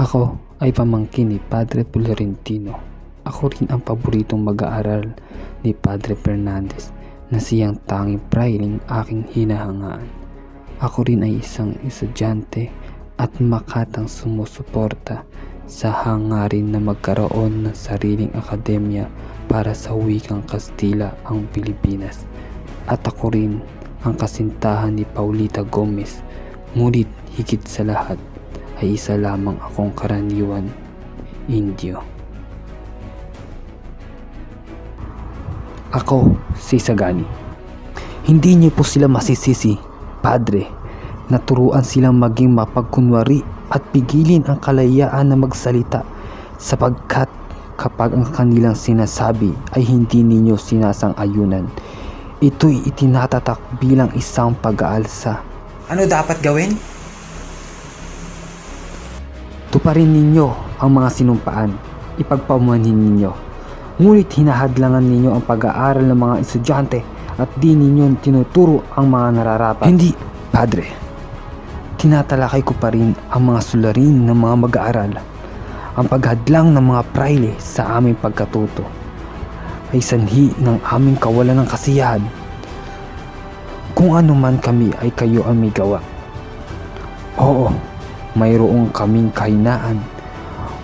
Ako ay pamangkin ni Padre Florentino. Ako rin ang paboritong mag-aaral ni Padre Fernandez na siyang tanging prailing aking hinahangaan. Ako rin ay isang estudyante at makatang sumusuporta sa hangarin na magkaroon ng sariling akademya para sa wikang Kastila ang Pilipinas. At ako rin ang kasintahan ni Paulita Gomez, ngunit higit sa lahat ay isa lamang akong karaniwan Indio. Ako si Sagani. Hindi niyo po sila masisisi, Padre, na turuan silang maging mapagkunwari at pigilin ang kalayaan na magsalita, sapagkat kapag ang kanilang sinasabi ay hindi ninyo sinasang-ayunan, ito'y itinatatak bilang isang pag-aalsa. Ano dapat gawin? Tuparin ninyo ang mga sinumpaan, ipagpamanhin ninyo. Ngunit hinahadlangan ninyo ang pag-aaral ng mga estudyante at di ninyo tinuturo ang mga nararapat. Hindi, Padre. Tinatalakay ko pa rin ang mga sularin ng mga mag-aaral. Ang paghadlang ng mga praile sa aming pagkatuto ay sanhi ng aming kawalan ng kasiyahan. Kung ano man kami ay kayo ang may gawa. Oo, mayroong kaming kahinaan.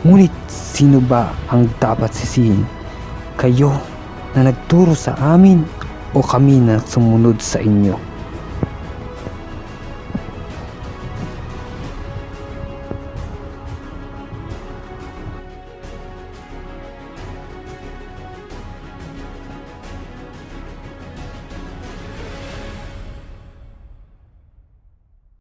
Ngunit sino ba ang dapat sisihin? Kayo na nagturo sa amin o kami na sumunod sa inyo?